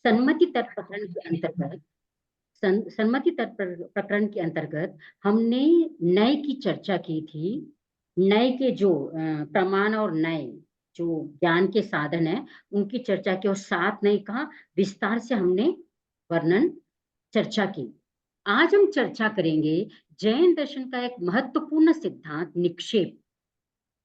सन्मति तर्क प्रकरण के अंतर्गत सन्मति तर्क प्रकरण के अंतर्गत हमने नय की चर्चा की थी। नय के जो प्रमाण और नय जो ज्ञान के साधन है उनकी चर्चा की, और 7 नय का विस्तार से हमने वर्णन चर्चा की। आज हम चर्चा करेंगे जैन दर्शन का एक महत्वपूर्ण सिद्धांत निक्षेप,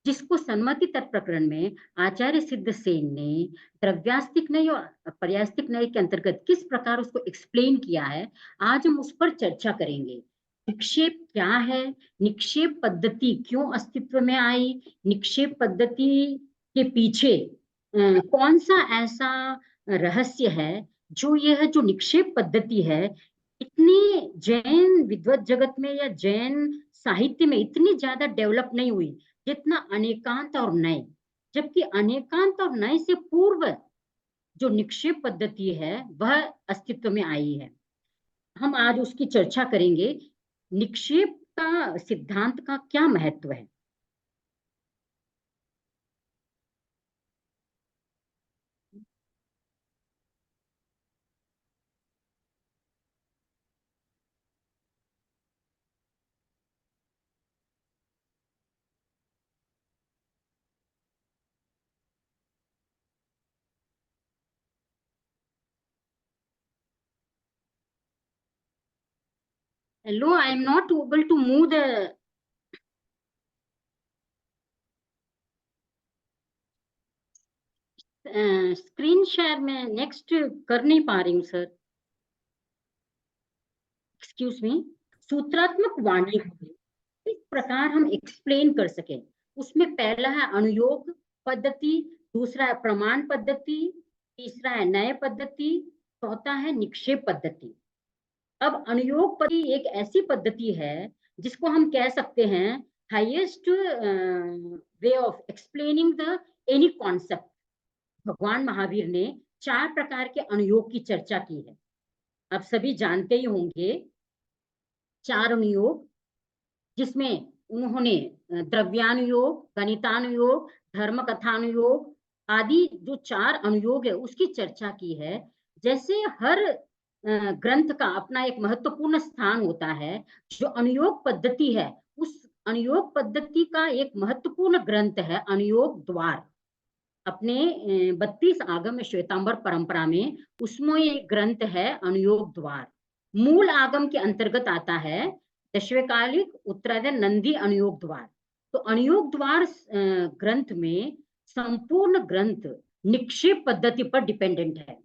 जिसको सन्मति तर्क प्रकरण में आचार्य सिद्ध सेन ने द्रव्यास्तिक नय और पर्यास्तिक नय के अंतर्गत किस प्रकार उसको एक्सप्लेन किया है, आज हम उस पर चर्चा करेंगे। निक्षेप क्या है, निक्षेप पद्धति क्यों अस्तित्व में आई, निक्षेप पद्धति के पीछे कौन सा ऐसा रहस्य है जो यह जो निक्षेप पद्धति है इतनी जैन विद्वत जगत में या जैन साहित्य में इतनी ज्यादा डेवलप नहीं हुई जितना अनेकांत और नय। जबकि अनेकांत और नय से पूर्व जो निक्षेप पद्धति है वह अस्तित्व में आई है। हम आज उसकी चर्चा करेंगे। निक्षेप का सिद्धांत का क्या महत्व है। Hello, I am not able to move the screen share में नेक्स्ट कर नहीं पा रही हूँ सर, एक्सक्यूज मी। सूत्रात्मक वाणी इस प्रकार हम एक्सप्लेन कर सके, उसमें पहला है अनुयोग पद्धति, दूसरा है प्रमाण पद्धति, तीसरा है नय पद्धति, चौथा है निक्षेप पद्धति। अब अनुयोग पद्धति एक ऐसी पद्धति है जिसको हम कह सकते हैं highest way of explaining the any concept. भगवान महावीर ने 4 प्रकार के अनुयोग की चर्चा की है। आप सभी जानते ही होंगे 4 अनुयोग, जिसमें उन्होंने द्रव्यानुयोग, गणितानुयोग, धर्म कथानुयोग आदि जो 4 अनुयोग है उसकी चर्चा की है। जैसे हर ग्रंथ का अपना एक महत्वपूर्ण स्थान होता है, जो अनुयोग पद्धति है उस अनुयोग पद्धति का एक महत्वपूर्ण ग्रंथ है अनुयोग द्वार। अपने 32 आगम श्वेतांबर परंपरा में उसमें एक ग्रंथ है अनुयोग द्वार। मूल आगम के अंतर्गत आता है दशवेकालिक उत्तरायण नंदी अनुयोग द्वार। तो अनुयोग द्वार ग्रंथ में संपूर्ण ग्रंथ निक्षेप पद्धति पर डिपेंडेंट है।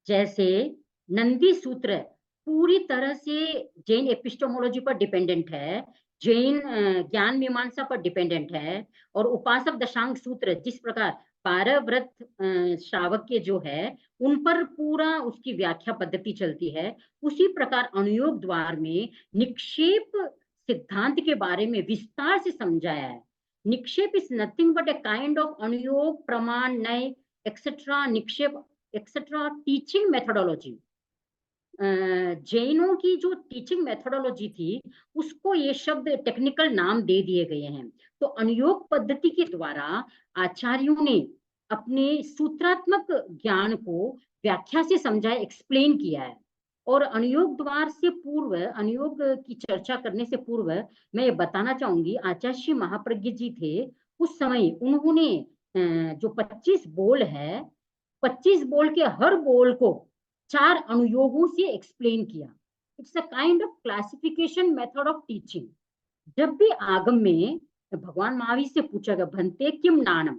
जैसे नंदी सूत्र पूरी तरह से जैन एपिस्टोमोलॉजी पर डिपेंडेंट है, जैन ज्ञान मीमांसा पर डिपेंडेंट है। और उपासक दशांग सूत्र जिस प्रकार 12 व्रत श्रावक के जो है उन पर पूरा उसकी व्याख्या पद्धति चलती है, उसी प्रकार अनुयोग द्वार में निक्षेप सिद्धांत के बारे में विस्तार से समझाया है। निक्षेप is nothing but a kind of अनुयोग, प्रमाण, नय एक्सेट्रा, निक्षेप एक्सेट्रा टीचिंग मेथोडोलॉजी। जैनों की जो टीचिंग मेथोडोलॉजी थी उसको ये शब्द टेक्निकल नाम दे दिए गए हैं। तो अनुयोग पद्धति के द्वारा आचार्यों ने अपने सूत्रात्मक ज्ञान को व्याख्या से समझाया, एक्सप्लेन किया है। और अनुयोग द्वार से पूर्व, अनुयोग की चर्चा करने से पूर्व मैं ये बताना चाहूंगी, आचार्य श्री महाप्रज्ञ जी थे उस समय, उन्होंने जो 25 बोल है, 25 बोल के हर बोल को 4 अनुयोगों से एक्सप्लेन किया। It's a kind of classification method of teaching. जब भी आगम में भगवान महावीर से पूछा गया भंते किम नानम,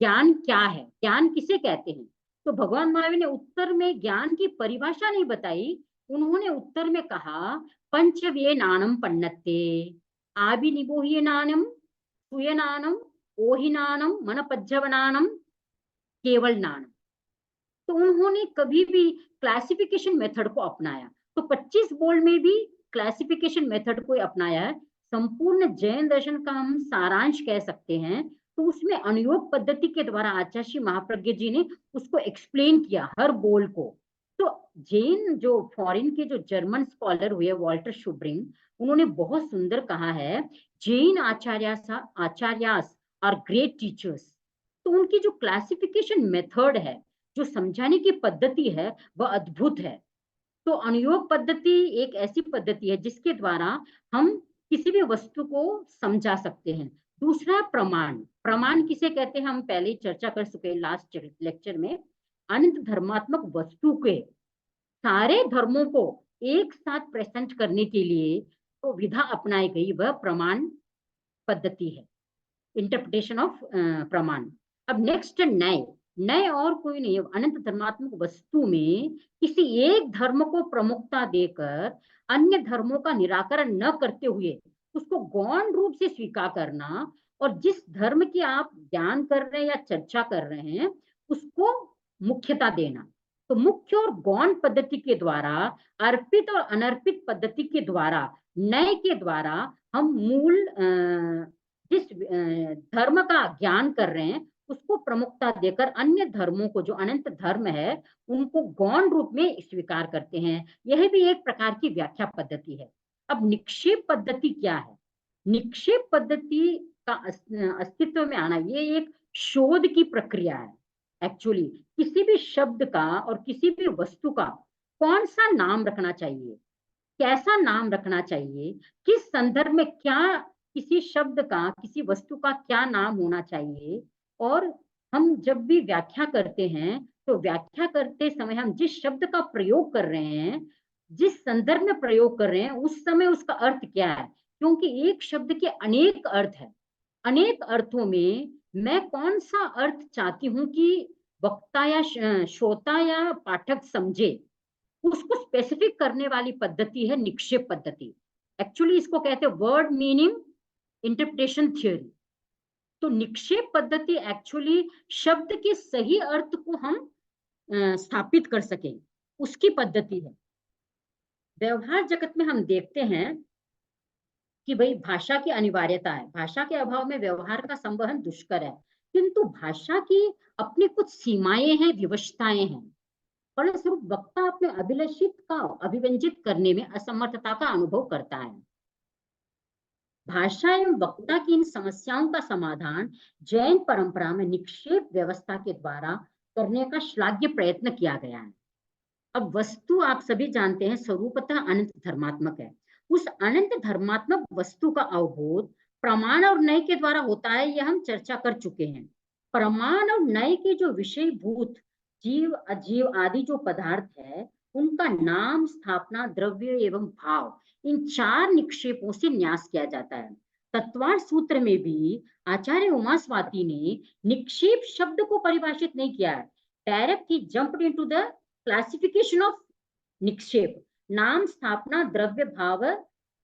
ज्ञान क्या है, ज्ञान किसे कहते हैं, तो भगवान महावीर ने उत्तर में ज्ञान की परिभाषा नहीं बताई। उन्होंने उत्तर में कहा पंचव्ये नानम पन्नते, आभिनिबोह्य नानम, सुय नानम, ओहि नानम, मनपज्जव नानम, केवल नानम। तो उन्होंने कभी भी क्लासिफिकेशन मेथड को अपनाया। तो 25 बोल में भी क्लासिफिकेशन मेथड को अपनाया है। संपूर्ण जैन दर्शन का हम सारांश कह सकते हैं। तो उसमें अनुयोग पद्धति के द्वारा आचार्य श्री महाप्रज्ञ जी ने उसको एक्सप्लेन किया हर बोल को। तो जैन जो फॉरेन के जो जर्मन स्कॉलर हुए वॉल्टर शुब्रिंग, उन्होंने बहुत सुंदर कहा है, जैन आचार्यास आर ग्रेट टीचर्स। तो उनकी जो क्लासिफिकेशन मेथड है, जो समझाने की पद्धति है वह अद्भुत है। तो अनुयोग पद्धति एक ऐसी पद्धति है जिसके द्वारा हम किसी भी वस्तु को समझा सकते हैं। दूसरा प्रमाण। प्रमाण किसे कहते हैं हम पहले ही चर्चा कर चुके हैं लास्ट लेक्चर में। अनंत धर्मात्मक वस्तु के सारे धर्मों को एक साथ प्रेजेंट करने के लिए तो विधा अपनाई गई वह प्रमाण पद्धति है, इंटरप्रिटेशन ऑफ प्रमाण। अब नेक्स्ट नए। नए और कोई नहीं, अनंत धर्मात्मक वस्तु में किसी एक धर्म को प्रमुखता देकर अन्य धर्मों का निराकरण न करते हुए उसको गौण रूप से स्वीकार करना, और जिस धर्म की आप ज्ञान कर रहे हैं या चर्चा कर रहे हैं उसको मुख्यता देना। तो मुख्य और गौण पद्धति के द्वारा, अर्पित और अनर्पित पद्धति के द्वारा, नए के द्वारा हम मूल जिस धर्म का ज्ञान कर रहे हैं उसको प्रमुखता देकर अन्य धर्मों को, जो अनंत धर्म है, उनको गौण रूप में स्वीकार करते हैं। यह भी एक प्रकार की व्याख्या पद्धति है। अब निक्षेप पद्धति क्या है? निक्षेप पद्धति का अस्तित्व में आना ये एक शोध की प्रक्रिया है। एक्चुअली किसी भी शब्द का और किसी भी वस्तु का कौन सा नाम रखना चाहिए, कैसा नाम रखना चाहिए, किस संदर्भ में क्या, किसी शब्द का, किसी वस्तु का क्या नाम होना चाहिए, और हम जब भी व्याख्या करते हैं तो व्याख्या करते समय हम जिस शब्द का प्रयोग कर रहे हैं, जिस संदर्भ में प्रयोग कर रहे हैं, उस समय उसका अर्थ क्या है, क्योंकि एक शब्द के अनेक अर्थ है। अनेक अर्थों में मैं कौन सा अर्थ चाहती हूँ कि वक्ता या श्रोता या पाठक समझे, उसको स्पेसिफिक करने वाली पद्धति है निक्षेप पद्धति। एक्चुअली इसको कहते हैं वर्ड मीनिंग इंटरप्रिटेशन थ्योरी। तो निक्षेप पद्धति एक्चुअली शब्द के सही अर्थ को हम स्थापित कर सके, उसकी पद्धति है। व्यवहार जगत में हम देखते हैं कि भाई भाषा की अनिवार्यता है, भाषा के अभाव में व्यवहार का संवहन दुष्कर है, किंतु भाषा की अपनी कुछ सीमाएं हैं, विवशताएं हैं। फलस्वरूप वक्ता अपने अभिलषित का अभिव्यंजित करने में असमर्थता का अनुभव करता है। भाषा एवं वक्ता की इन समस्याओं का समाधान जैन परंपरा में निक्षेप व्यवस्था के द्वारा करने का श्लाघ्य प्रयत्न किया गया है। अब वस्तु आप सभी जानते हैं स्वरूपतः अनंत धर्मात्मक है। उस अनंत धर्मात्मक वस्तु का अवबोध प्रमाण और नय के द्वारा होता है, यह हम चर्चा कर चुके हैं। प्रमाण और नय के जो विषयभूत जीव अजीव आदि जो पदार्थ है, उनका नाम, स्थापना, द्रव्य एवं भाव, इन चार निक्षेपों से न्यास किया जाता है। तत्वार्थ सूत्र में भी आचार्य उमा स्वाति ने निक्षेप शब्द को परिभाषित नहीं किया है। डायरेक्ट ही jumped into the classification of निक्षेप। नाम, स्थापना, द्रव्य, भाव,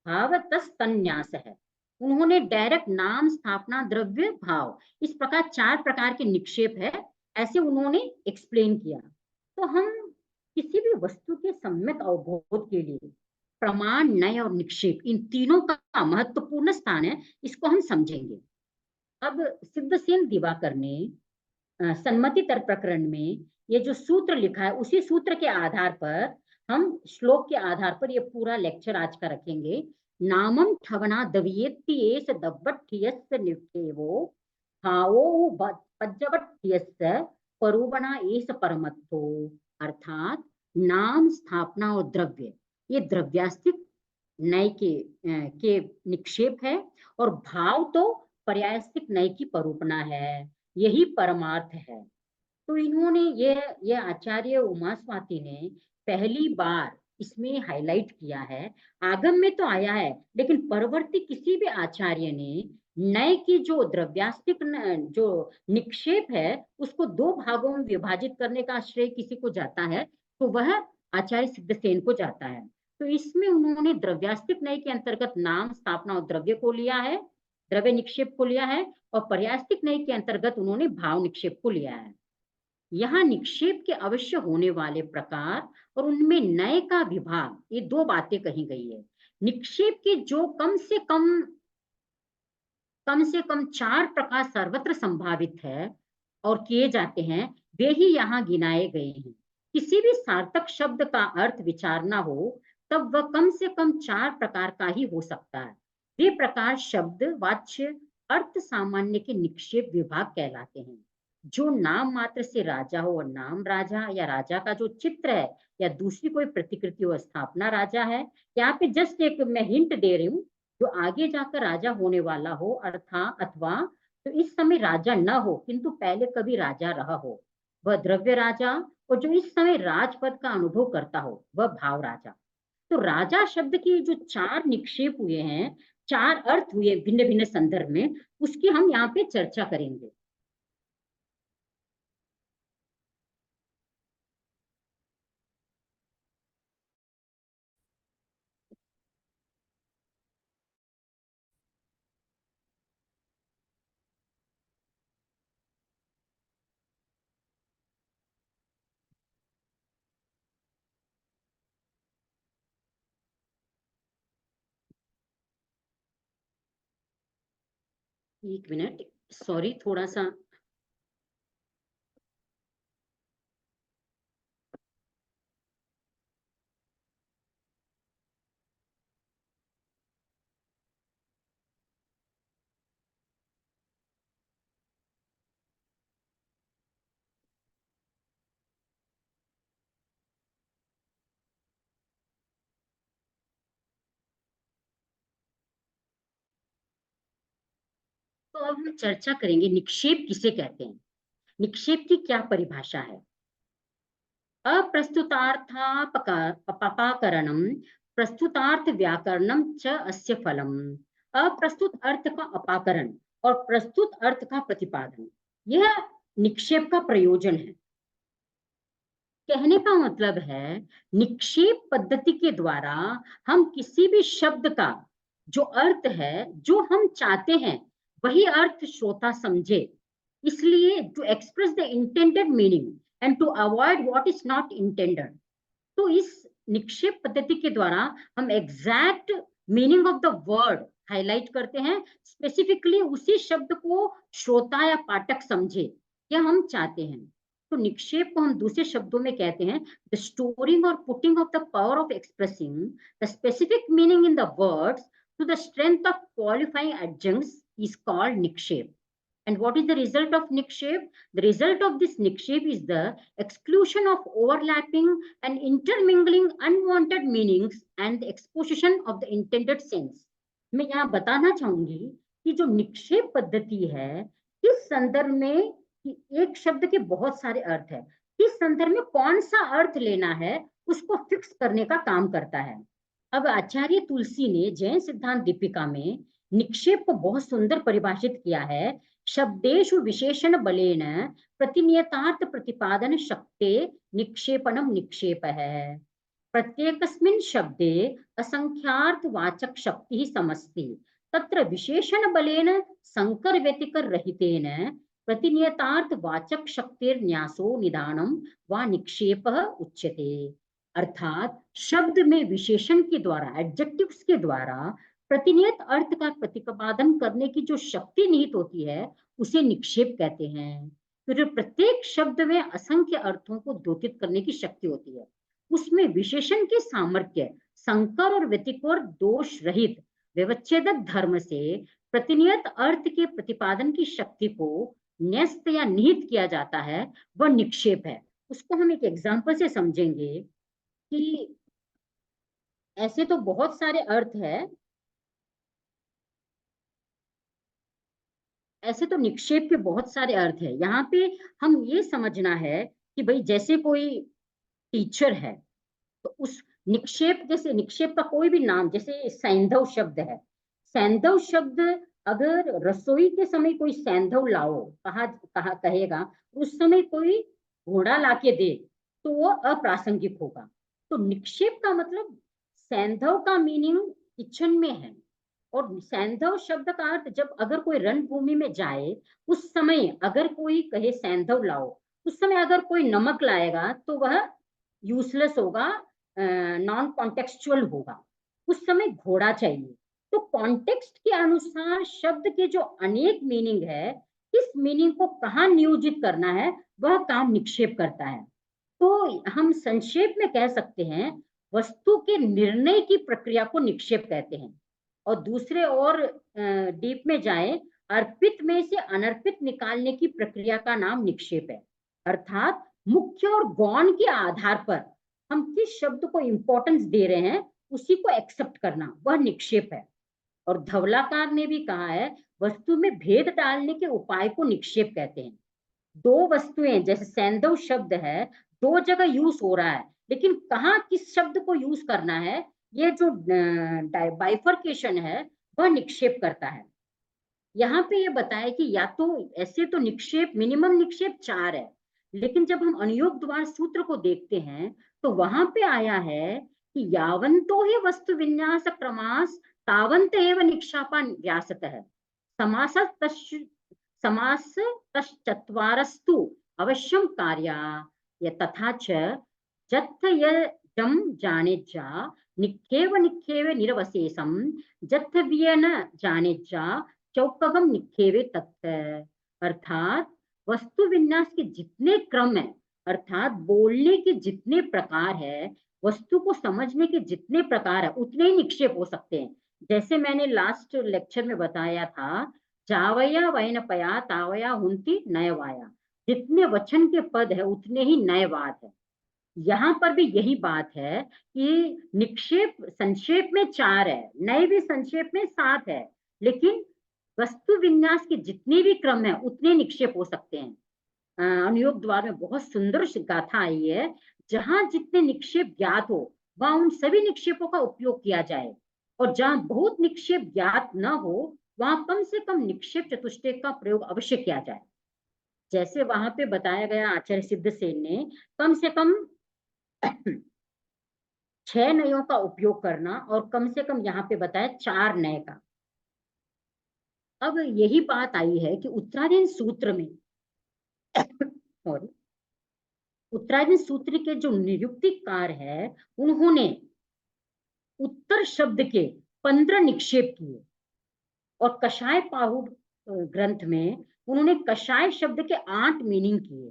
भावतस्तन्यास है। उन्होंने डायरेक्ट नाम, स्थापना, द्रव्य, भाव, इस प्रकार चार प्रकार के निक्षेप है, ऐसे उन्होंने एक्सप्लेन किया। तो हम किसी भी वस्तु के सम्यक अवबोध के लिए प्रमाण, नय और निक्षेप, इन तीनों का महत्वपूर्ण स्थान है, इसको हम समझेंगे। अब सिद्धसेन दिवाकर ने सन्मति तर्क प्रकरण में ये जो सूत्र लिखा है, उसी सूत्र के आधार पर हम श्लोक के आधार पर ये पूरा लेक्चर आज का रखेंगे। नामम ठवना दवियेत्ति एस दव्वट्ठियस्य नित्येवो भावो पज्जवट्ठियस्य परुवना एस परमत्तो। अर्थात नाम, स्थापना और द्रव्य, ये द्रव्यास्तिक नय के निक्षेप है, और भाव तो पर्यायस्तिक नय की परूपणा है, यही परमार्थ है। तो इन्होंने ये आचार्य उमा स्वाति ने पहली बार इसमें हाईलाइट किया है। आगम में तो आया है, लेकिन परवर्ती किसी भी आचार्य ने नय की जो द्रव्यास्तिक जो निक्षेप है उसको दो भागों में विभाजित करने का श्रेय किसी को जाता है तो वह आचार्य सिद्धसेन को जाता है। तो इसमें उन्होंने द्रव्यास्तिक नय के अंतर्गत नाम, स्थापना और द्रव्य को लिया है, द्रव्य निक्षेप को लिया है, और पर्यास्तिक नय के अंतर्गत उन्होंने भाव निक्षेप को लिया है। यहाँ निक्षेप के अवश्य होने वाले प्रकार और उनमें नय का विभाग, ये दो बातें कही गई है। निक्षेप के जो कम से कम चार प्रकार सर्वत्र संभावित है और किए जाते हैं, वे ही यहाँ गिनाए गए हैं। किसी भी सार्थक शब्द का अर्थ विचारना हो तब वह कम से कम चार प्रकार का ही हो सकता है। वे प्रकार शब्द, वाच्य, अर्थ सामान्य के निक्षेप विभाग कहलाते हैं। जो नाम मात्र से राजा हो, नाम राजा या राजा का जो चित्र है या दूसरी कोई प्रतिकृति हो, स्थापना राजा है। यहाँ पे जस्ट एक मैं हिंट दे रही हूँ, जो आगे जाकर राजा होने वाला हो, अर्थात अथवा तो इस समय राजा न हो किंतु पहले कभी राजा रहा हो, वह द्रव्य राजा। और जो इस समय राजपद का अनुभव करता हो, वह भाव राजा। तो राजा शब्द की जो चार निक्षेप हुए हैं, चार अर्थ हुए भिन्न भिन्न संदर्भ में, उसकी हम यहाँ पे चर्चा करेंगे। एक मिनट, सॉरी थोड़ा सा। तो अब हम चर्चा करेंगे निक्षेप किसे कहते हैं, निक्षेप की क्या परिभाषा है। अप्रस्तुतार्थापकारणम प्रस्तुतार्थ व्याकरणम च अस्य फलम। अप्रस्तुत अर्थ का अपाकरण और प्रस्तुत अर्थ का प्रतिपादन, यह निक्षेप का प्रयोजन है। कहने का मतलब है, निक्षेप पद्धति के द्वारा हम किसी भी शब्द का जो अर्थ है, जो हम चाहते हैं वही अर्थ श्रोता समझे, इसलिए to express the intended meaning and to avoid what is not intended. तो इस निक्षेप पद्धति के द्वारा हम exact meaning of the word highlight करते हैं, स्पेसिफिकली उसी शब्द को श्रोता या पाठक समझे, यह हम चाहते हैं। तो निक्षेप को हम दूसरे शब्दों में कहते हैं द स्टोरिंग और putting of the power of expressing the specific meaning in the words to the strength of qualifying adjuncts is called निक्षेप। And what is the result of nikshep? The result of this nikshep is the exclusion of overlapping and intermingling unwanted meanings and the exposition of the intended sense. मैं यहाँ बताना चाहूंगी कि जो निक्षेप पद्धति है, किस संदर्भ में कि एक शब्द के बहुत सारे अर्थ है, किस संदर्भ में कौन सा अर्थ लेना है उसको फिक्स करने का काम करता है। अब आचार्य तुलसी ने जैन सिद्धांत दीपिका में निक्षेप को बहुत सुंदर परिभाषित किया है। शब्देषु विशेषण बलेन प्रतिनियतार्थ प्रतिपादन शक्ते निक्षेपणम निक्षेप है। प्रत्येकस्मिन् शब्दे असंख्यार्थ वाचक शक्ति समस्ति, तत्र विशेषण बलेन संकर व्यतिकर रहितेन प्रतिनियतार्थ वाचक शक्तिर न्यासो निदानम व निक्षेपः उच्यते। अर्थात शब्द में विशेषण के द्वारा, एडजेक्टिव्स के द्वारा प्रतिनियत अर्थ का प्रतिपादन करने की जो शक्ति निहित होती है, उसे निक्षेप कहते हैं। फिर प्रत्येक शब्द में असंख्य अर्थों को द्योतित करने की शक्ति होती है, उसमें विशेषण के सामर्थ्य, संकर और व्यतिकोर दोष रहित व्यवच्छेदक धर्म से प्रतिनियत अर्थ के प्रतिपादन की शक्ति को न्यस्त या निहित किया जाता है, वह निक्षेप है। उसको हम एक एग्जाम्पल से समझेंगे कि ऐसे तो बहुत सारे अर्थ है, ऐसे तो निक्षेप के बहुत सारे अर्थ है। यहाँ पे हम ये समझना है कि भाई जैसे कोई टीचर है, तो उस निक्षेप, जैसे निक्षेप का कोई भी नाम, जैसे सैंधव शब्द है, सैंधव शब्द अगर रसोई के समय कोई सैंधव लाओ कहा कहा कहेगा, उस समय कोई घोड़ा लाके दे तो वो अप्रासंगिक होगा। तो निक्षेप का मतलब सैंधव का मीनिंग किचन में है, और सैंधव शब्द का अर्थ जब अगर कोई रणभूमि में जाए, उस समय अगर कोई कहे सैंधव लाओ, उस समय अगर कोई नमक लाएगा तो वह यूजलेस होगा, नॉन कॉन्टेक्सचुअल होगा, उस समय घोड़ा चाहिए। तो कॉन्टेक्स्ट के अनुसार शब्द के जो अनेक मीनिंग है, किस मीनिंग को कहाँ नियोजित करना है, वह काम निक्षेप करता है। तो हम संक्षेप में कह सकते हैं, वस्तु के निर्णय की प्रक्रिया को निक्षेप कहते हैं। और दूसरे और डीप में जाए अर्पित में से अनर्पित निकालने की प्रक्रिया का नाम निक्षेप है। अर्थात मुख्य और गौण के आधार पर हम किस शब्द को इंपॉर्टेंस दे रहे हैं उसी को एक्सेप्ट करना, वह निक्षेप है। और धवलाकार ने भी कहा है, वस्तु में भेद डालने के उपाय को निक्षेप कहते हैं। दो वस्तुएं, जैसे सैंधव शब्द है, दो जगह यूज हो रहा है, लेकिन कहाँ किस शब्द को यूज करना है, ये जो बाइफर्केशन है वह निक्षेप करता है। यहाँ पे ये बताया कि या तो ऐसे तो निक्षेप, मिनिमम निक्षेप 4 है, लेकिन जब हम अनुयोग द्वार सूत्र को देखते हैं तो वहां पे आया है कि यावंतो ही वस्तु विन्यास क्रमास तावंत एव निक्षापा व्यासतः समास समास तश्चत्वारस्तु अवश्यम कार्या य तथा च जत्थ यजम जानेज्जा निक्षेव निक्षेव निरवशेषम जत्थ वियन जानेज्जा चौकगम निक्षेवे तत्व। अर्थात वस्तु विन्यास के जितने क्रम है, अर्थात बोलने के जितने प्रकार है, वस्तु को समझने के जितने प्रकार है, उतने ही निक्षेप हो सकते हैं। जैसे मैंने लास्ट लेक्चर में बताया था, जावया वैन पया तावया हुंती नयवाया, जितने वचन के पद है उतने ही नयवाद है। यहाँ पर भी यही बात है कि निक्षेप संक्षेप में 4 है, नए भी संक्षेप में 7 है, लेकिन वस्तु विन्यास के जितने भी क्रम है उतने निक्षेप हो सकते हैं। अनुयोग द्वार में बहुत सुंदर गाथा आई है, जहां जितने निक्षेप ज्ञात हो वहां उन सभी निक्षेपों का उपयोग किया जाए, और जहां बहुत निक्षेप ज्ञात न हो वहां कम से कम निक्षेप चतुष्टय का प्रयोग अवश्य किया जाए। जैसे वहां पे बताया गया आचार्य सिद्धसेन ने कम से कम 6 नयों का उपयोग करना, और कम से कम यहाँ पे बताया 4 नए का। अब यही बात आई है कि उत्तरायण सूत्र में सॉरी, उत्तरायण सूत्र के जो नियुक्तिकार है, उन्होंने उत्तर शब्द के 15 निक्षेप किए, और कषाय पाहुड़ ग्रंथ में उन्होंने कषाय शब्द के 8 मीनिंग किए।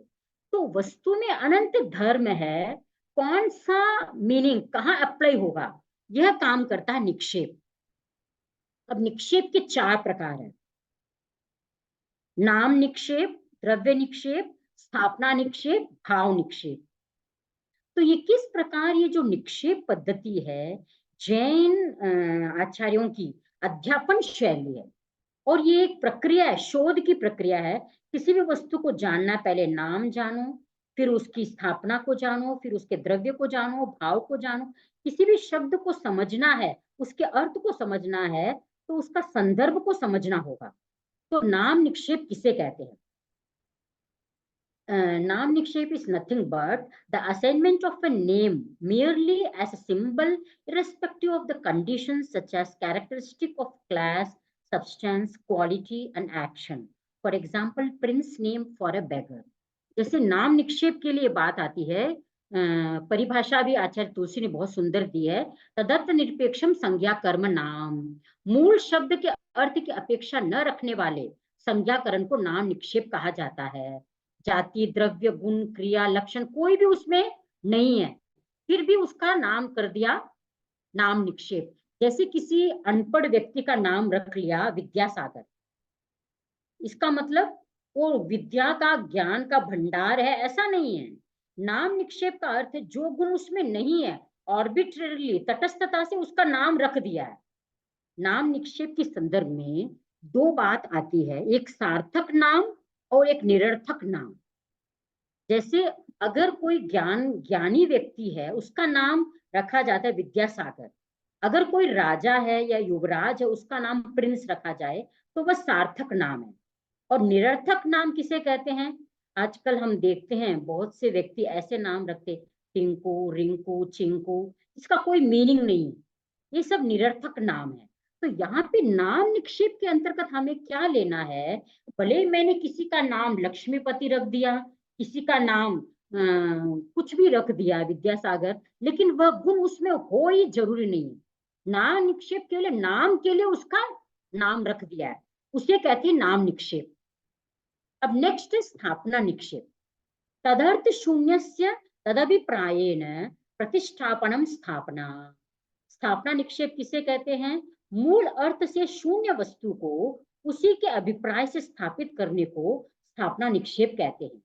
तो वस्तु में अनंत धर्म है, कौन सा मीनिंग कहाँ अप्लाई होगा, यह काम करता है निक्षेप। अब निक्षेप के 4 प्रकार है, नाम निक्षेप, द्रव्य निक्षेप, स्थापना निक्षेप, भाव निक्षेप। तो ये किस प्रकार ये जो निक्षेप पद्धति है, जैन आचार्यों की अध्यापन शैली है, और ये एक प्रक्रिया है, शोध की प्रक्रिया है। किसी भी वस्तु को जानना, पहले नाम जानो, फिर उसकी स्थापना को जानो, फिर उसके द्रव्य को जानो, भाव को जानो। किसी भी शब्द को समझना है, उसके अर्थ को समझना है, तो उसका संदर्भ को समझना होगा। तो नाम निक्षेप किसे कहते हैं? नाम निक्षेप is nothing but the assignment of a name merely as a symbol irrespective of the conditions such as characteristic of class, substance, quality and action. For example, prince name for a beggar. जैसे नाम निक्षेप के लिए बात आती है, परिभाषा भी आचार्य तुलसी ने बहुत सुंदर दी है। तदर्थ निरपेक्षम संज्ञा कर्म नाम, मूल शब्द के अर्थ की अपेक्षा न रखने वाले संज्ञाकरण को नाम निक्षेप कहा जाता है। जाति, द्रव्य, गुण, क्रिया, लक्षण कोई भी उसमें नहीं है, फिर भी उसका नाम कर दिया नाम निक्षेप। जैसे किसी अनपढ़ व्यक्ति का नाम रख लिया विद्यासागर, इसका मतलब वो विद्या का, ज्ञान का भंडार है, ऐसा नहीं है। नाम निक्षेप का अर्थ है जो गुण उसमें नहीं है, ऑर्बिट्ररीली, तटस्थता से उसका नाम रख दिया है। नाम निक्षेप के संदर्भ में 2 बात आती है, एक सार्थक नाम और एक निरर्थक नाम। जैसे अगर कोई ज्ञानी व्यक्ति है, उसका नाम रखा जाता है विद्यासागर। अगर कोई राजा है या युवराज है, उसका नाम प्रिंस रखा जाए, तो वह सार्थक नाम है। और निरर्थक नाम किसे कहते हैं? आजकल हम देखते हैं बहुत से व्यक्ति ऐसे नाम रखते, टिंकू, रिंकू, चिंकू, इसका कोई मीनिंग नहीं, ये सब निरर्थक नाम है। तो यहाँ पे नाम निक्षेप के अंतर्गत हमें क्या लेना है? भले मैंने किसी का नाम लक्ष्मीपति रख दिया, किसी का नाम कुछ भी रख दिया विद्यासागर, लेकिन वह गुण उसमें हो ही जरूरी नहीं है। नाम निक्षेप के लिए, नाम के लिए उसका नाम रख दिया है, उसे कहते हैं नाम निक्षेप। अब नेक्स्ट है स्थापना निक्षेप। तदर्थ शून्यस्य तदभिप्रायेण प्रतिष्ठापनम स्थापना। स्थापना निक्षेप किसे कहते हैं? मूल अर्थ से शून्य वस्तु को उसी के अभिप्राय से स्थापित करने को स्थापना निक्षेप कहते हैं।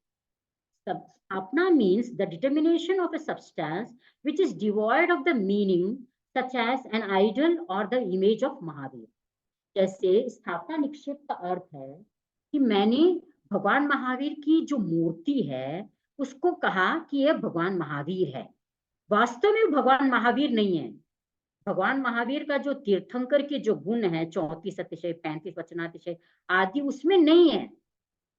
स्थापना means the determination of a substance which is devoid of the meaning, such as an idol or the image of Mahavir. जैसे स्थापना निक्षेप का अर्थ है कि मैंने भगवान महावीर की जो मूर्ति है उसको कहा कि यह भगवान महावीर है। वास्तव में भगवान महावीर नहीं है। भगवान महावीर का जो तीर्थंकर के जो गुण है 34 अतिशय, 35 वचनातिशय आदि उसमें नहीं है,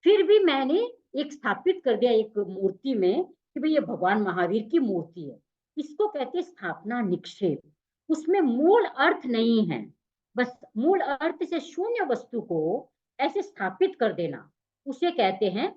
फिर भी मैंने एक स्थापित कर दिया एक मूर्ति में कि भाई ये भगवान महावीर की मूर्ति है। इसको कहते हैं स्थापना निक्षेप। उसमें मूल अर्थ नहीं है, बस मूल अर्थ से शून्य वस्तु को ऐसे स्थापित कर देना, उसे कहते हैं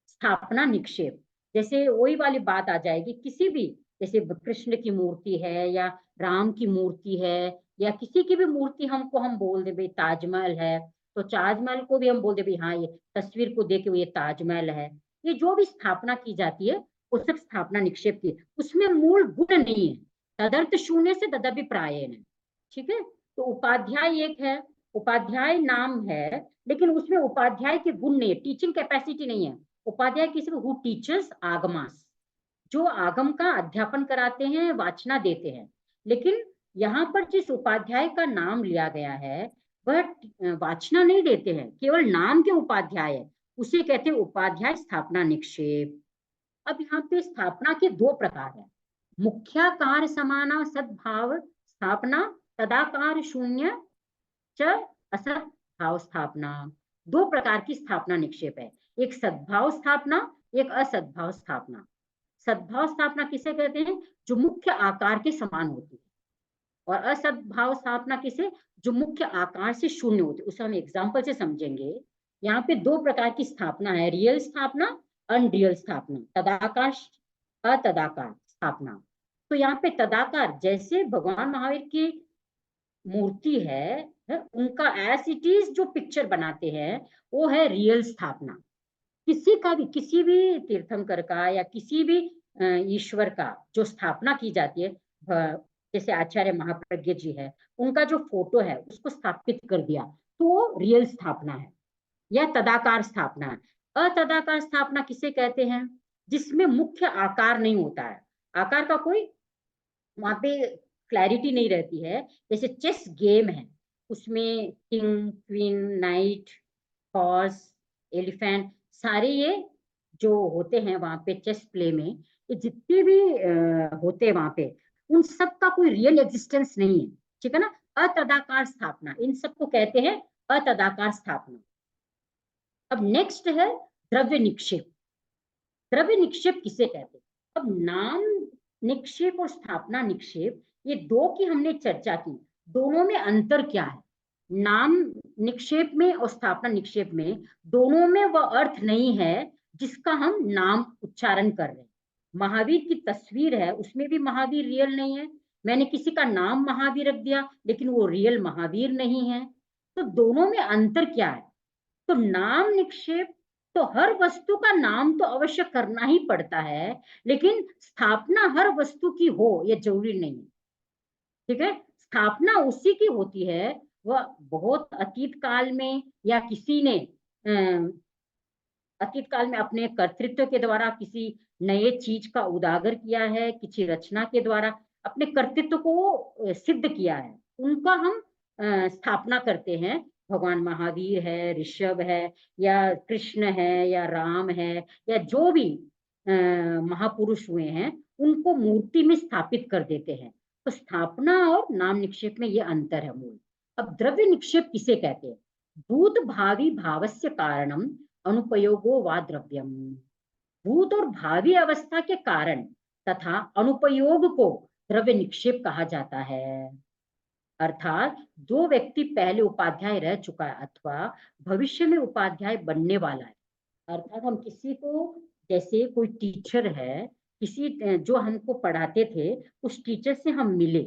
स्थापना निक्षेप। जैसे वही वाली बात आ जाएगी, किसी भी जैसे कृष्ण की मूर्ति है या राम की मूर्ति है या किसी की भी मूर्ति हमको हम बोल दे भाई ताजमहल है, तो ताजमहल को भी हम बोल दे भाई हाँ ये तस्वीर को देख के ये ताजमहल है। ये जो भी स्थापना की जाती है वो सब स्थापना निक्षेप की, उसमें मूल गुण नहीं है। तदर्थ शून्य से तदभिप्रायेण, ठीक है। तो उपाध्याय एक है, उपाध्याय नाम है, लेकिन उसमें उपाध्याय के गुण नहीं है, टीचिंग कैपेसिटी नहीं है। उपाध्याय किसी को, हु टीचर्स आगमास, जो आगम का अध्यापन कराते हैं, वाचना देते हैं। लेकिन यहाँ पर जिस उपाध्याय का नाम लिया गया है वह वाचना नहीं देते हैं, केवल नाम के उपाध्याय है, उसे कहते हैं उपाध्याय स्थापना निक्षेप। अब यहाँ पे स्थापना के दो प्रकार है, मुख्याकार समाना सद्भाव स्थापना, तदाकार शून्य च असत भाव स्थापना। दो प्रकार की स्थापना निक्षेप है, एक सद्भाव स्थापना, एक असद्भाव स्थापना। सद्भाव स्थापना किसे कहते हैं, जो मुख्य आकार के समान होती है, और असद्भाव स्थापना किसे, जो मुख्य आकार से शून्य होती है। उसे हम एग्जाम्पल से समझेंगे। यहाँ पे दो प्रकार की स्थापना है, रियल स्थापना, अनरियल स्थापना, तदाकार, अतदाकार स्थापना। तो यहाँ पे तदाकार, जैसे भगवान महावीर की मूर्ति है, उनका एज इट इज जो पिक्चर बनाते हैं वो है रियल स्थापना। किसी का भी, किसी भी तीर्थंकर का या किसी भी ईश्वर का जो स्थापना की जाती है, जैसे आचार्य महाप्रज्ञ जी है, उनका जो फोटो है उसको स्थापित कर दिया, तो वो रियल स्थापना है या तदाकार स्थापना है। अतदाकार स्थापना किसे कहते हैं, जिसमें मुख्य आकार नहीं होता है, आकार का कोई वहां पे क्लैरिटी नहीं रहती है। जैसे चेस गेम है, उसमें king, queen, night, horse, elephant, सारे ये जो होते हैं वहां पे चेस प्ले में, ये जितने भी होते हैं वहां पे, उन सब का कोई रियल एग्जिस्टेंस नहीं है, ठीक है ना। अतदाकार स्थापना, इन सबको कहते हैं अतदाकार स्थापना। अब नेक्स्ट है द्रव्य निक्षेप। द्रव्य निक्षेप किसे कहते हैं, अब नाम निक्षेप और स्थापना निक्षेप, ये दो की हमने चर्चा की, दोनों में अंतर क्या है। नाम निक्षेप में और स्थापना निक्षेप में, दोनों में वह अर्थ नहीं है जिसका हम नाम उच्चारण कर रहे हैं। महावीर की तस्वीर है, उसमें भी महावीर रियल नहीं है, मैंने किसी का नाम महावीर रख दिया लेकिन वो रियल महावीर नहीं है। तो दोनों में अंतर क्या है, तो नाम निक्षेप तो हर वस्तु का नाम तो अवश्य करना ही पड़ता है, लेकिन स्थापना हर वस्तु की हो यह जरूरी नहीं है, ठीक है। स्थापना उसी की होती है, वह बहुत अतीत काल में या किसी ने अतीत काल में अपने कर्तृत्व के द्वारा किसी नए चीज का उजागर किया है, किसी रचना के द्वारा अपने कर्तृत्व को सिद्ध किया है, उनका हम स्थापना करते हैं। भगवान महावीर है, ऋषभ है, या कृष्ण है, या राम है, या जो भी महापुरुष हुए हैं, उनको मूर्ति में स्थापित कर देते हैं। तो स्थापना और नाम निक्षेप में ये अंतर है मूल। अब द्रव्य निक्षेप किसे कहते हैं, भूत भावी भावस्य कारणम अनुपयोगो वा द्रव्यम। भूत और भावी अवस्था के कारण तथा अनुपयोग को द्रव्य निक्षेप कहा जाता है। अर्थात जो व्यक्ति पहले उपाध्याय रह चुका है अथवा भविष्य में उपाध्याय बनने वाला है, अर्थात हम किसी को, जैसे कोई टीचर है, किसी जो हमको पढ़ाते थे उस टीचर से हम मिले,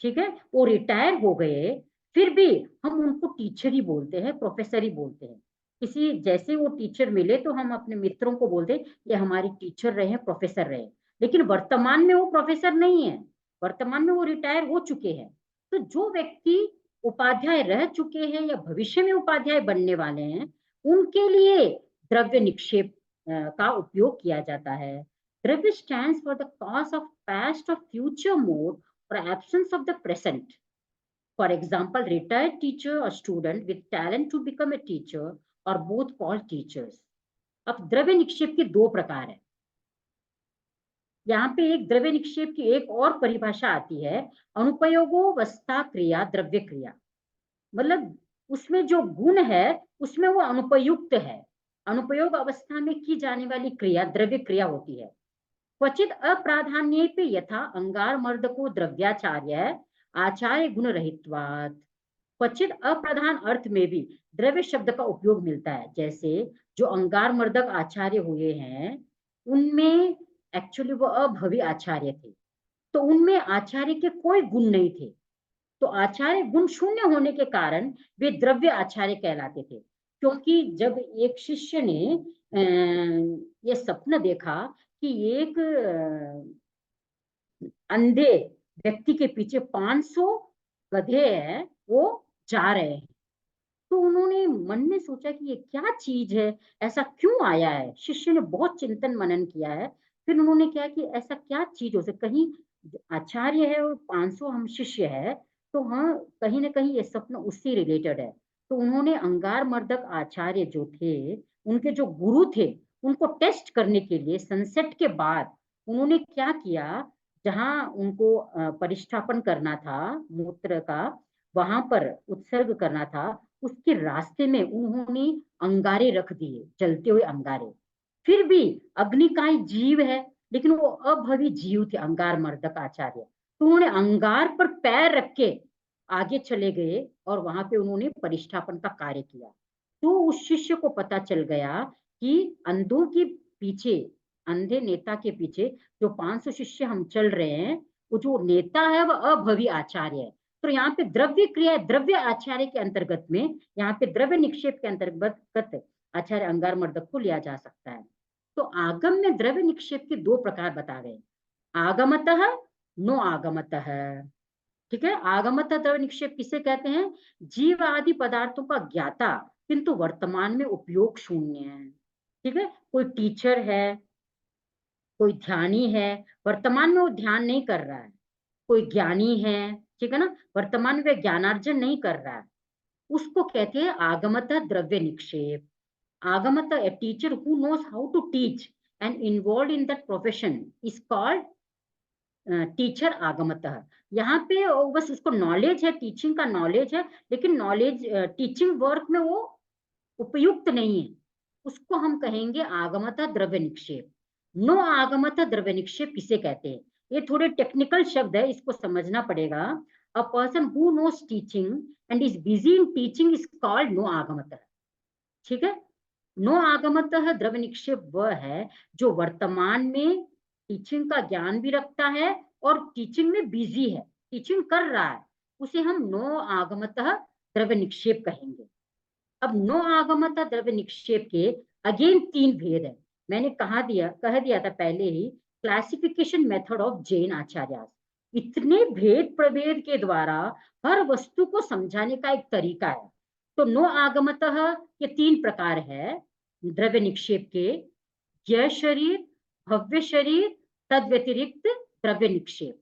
ठीक है, वो रिटायर हो गए, फिर भी हम उनको टीचर ही बोलते हैं, प्रोफेसर ही बोलते हैं। किसी जैसे वो टीचर मिले तो हम अपने मित्रों को बोलते ये हमारे टीचर रहे हैं, प्रोफेसर रहे, लेकिन वर्तमान में वो प्रोफेसर नहीं है, वर्तमान में वो रिटायर हो चुके हैं। तो जो व्यक्ति उपाध्याय रह चुके हैं या भविष्य में उपाध्याय बनने वाले हैं, उनके लिए द्रव्य निक्षेप का उपयोग किया जाता है। द्रव्य stands for the cause of past और फ्यूचर मोड और absence of the present. For example, retired teacher और student with talent to become a teacher और बोथ कॉल्ड टीचर्स। अब द्रव्य निक्षेप के दो प्रकार है। यहाँ पे एक द्रव्य निक्षेप की एक और परिभाषा आती है, अनुपयोगावस्था क्रिया द्रव्य क्रिया। मतलब उसमें जो गुण है उसमें वो अनुपयुक्त है। अनुपयोग अवस्था में की जाने वाली क्रिया द्रव्य क्रिया होती है। क्वचित अप्राधान्य पे यथा अंगार मर्दको द्रव्याचार्य आचार्य गुण रहित्वात्। क्वचित अप्रधान अर्थ में भी द्रव्य शब्द का उपयोग मिलता है। जैसे जो अंगार मर्दक आचार्य हुए हैं उनमें एक्चुअली वो अभवी आचार्य थे, तो उनमें आचार्य के कोई गुण नहीं थे, तो आचार्य गुण शून्य होने के कारण वे द्रव्य आचार्य कहलाते थे। क्योंकि जब एक शिष्य ने ये स्वप्न देखा कि एक अंधे व्यक्ति के पीछे 500 गधे हैं, वो जा रहे हैं, तो उन्होंने मन में सोचा कि ये क्या चीज है, ऐसा क्यों आया है। शिष्य ने बहुत चिंतन मनन किया है, फिर उन्होंने क्या कि ऐसा क्या चीज हो सकती, कहीं आचार्य है और 500 हम शिष्य है, तो हाँ कहीं ना कहीं ये स्वप्न उससे रिलेटेड है। तो उन्होंने अंगार मर्दक आचार्य जो थे, उनके जो गुरु थे, उनको टेस्ट करने के लिए सनसेट के बाद उन्होंने क्या किया, जहां उनको परिष्ठापन करना था मूत्र का, वहां पर उत्सर्ग करना था, उसके रास्ते में उन्होंने अंगारे रख दिए, जलते हुए अंगारे। फिर भी अग्निकाय जीव है, लेकिन वो अभवी जीव थे अंगार मर्दक आचार्य, तो उन्होंने अंगार पर पैर रख के आगे चले गए और वहां पे उन्होंने परिष्ठापन का कार्य किया। तो उस शिष्य को पता चल गया कि अंधों के पीछे, अंधे नेता के पीछे जो 500 शिष्य हम चल रहे हैं, वो जो नेता है वह अभवी आचार्य है। तो यहाँ पे द्रव्य क्रिया, द्रव्य आचार्य के अंतर्गत में, यहाँ पे द्रव्य निक्षेप के अंतर्गत आचार्य अंगार मर्दक को लिया जा सकता है। तो आगम में द्रव्य निक्षेप के दो प्रकार बता गए, आगमतः, नो आगमतः। ठीक है, आगमतः द्रव्य निक्षेप किसे कहते हैं, जीव आदि पदार्थों का ज्ञाता किंतु वर्तमान में उपयोग शून्य है। ठीक है, कोई टीचर है, कोई ध्यानी है, वर्तमान में वो ध्यान नहीं कर रहा है। कोई ज्ञानी है, ठीक है ना, वर्तमान में वह ज्ञानार्जन नहीं कर रहा है, उसको कहते हैं आगमतः द्रव्य निक्षेप। आगमतः, a teacher who knows how to teach and involved in that profession is called teacher आगमतः। यहाँ पे बस उसको नॉलेज है, टीचिंग का नॉलेज है, लेकिन नॉलेज टीचिंग वर्क में वो उपयुक्त नहीं है, उसको हम कहेंगे आगमतः द्रव्य निक्षेप। नो आगमतः द्रव्य निक्षेप किसे कहते हैं, ये थोड़े टेक्निकल शब्द है, इसको समझना पड़ेगा। A person who knows teaching and is busy in teaching is called no आगमतः। ठीक है, नो आगमतः द्रव्य निक्षेप वह है जो वर्तमान में टीचिंग का ज्ञान भी रखता है और टीचिंग में बिजी है, टीचिंग कर रहा है, उसे हम नो आगमतः द्रव्य निक्षेप कहेंगे। अब नो आगमतः द्रव्य निक्षेप के अगेन तीन भेद है। मैंने कह दिया था पहले ही, क्लासिफिकेशन मेथड ऑफ जैन आचार्य। इतने भेद प्रभेद के द्वारा हर वस्तु को समझाने का एक तरीका है। तो नो आगमतः के तीन प्रकार है द्रव्य निक्षेप के, ज्ञ शरीर, भव्य शरीर, तद व्यतिरिक्त द्रव्य निक्षेप।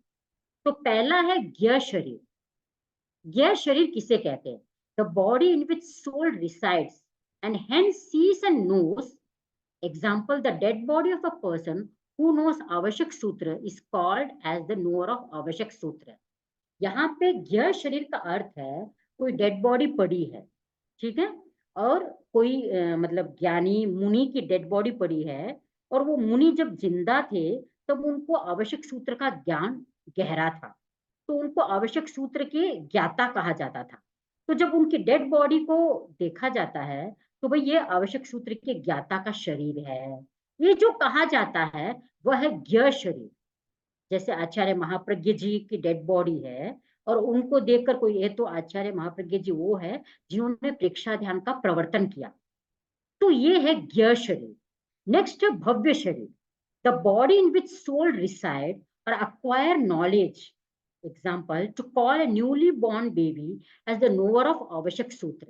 तो पहला है ज्ञ शरीर। ज्ञ शरीर किसे कहते हैं, the body in which soul resides and hence sees and knows. Example, the dead body of a person who knows आवश्यक सूत्र is called as the knower of आवश्यक सूत्र। यहाँ पे ज्ञ शरीर का अर्थ है कोई डेड बॉडी पड़ी है, ठीक है, और कोई मतलब ज्ञानी मुनि की डेड बॉडी पड़ी है, और वो मुनि जब जिंदा थे तब उनको आवश्यक सूत्र का ज्ञान गहरा था, तो उनको आवश्यक सूत्र के ज्ञाता कहा जाता था। तो जब उनकी डेड बॉडी को देखा जाता है तो भाई ये आवश्यक सूत्र के ज्ञाता का शरीर है, ये जो कहा जाता है वह है ज्ञ शरीर। जैसे आचार्य महाप्रज्ञ जी की डेड बॉडी है और उनको देखकर कोई, ये तो आचार्य महाप्रज्ञ जी वो है जिन्होंने प्रेक्षा ध्यान का प्रवर्तन किया, तो ये है ज्ञ शरीर। नेक्स्ट है भव्य शरीर, the body in which soul reside और acquire knowledge example, to call a newly born baby as the knower of आवश्यक सूत्र।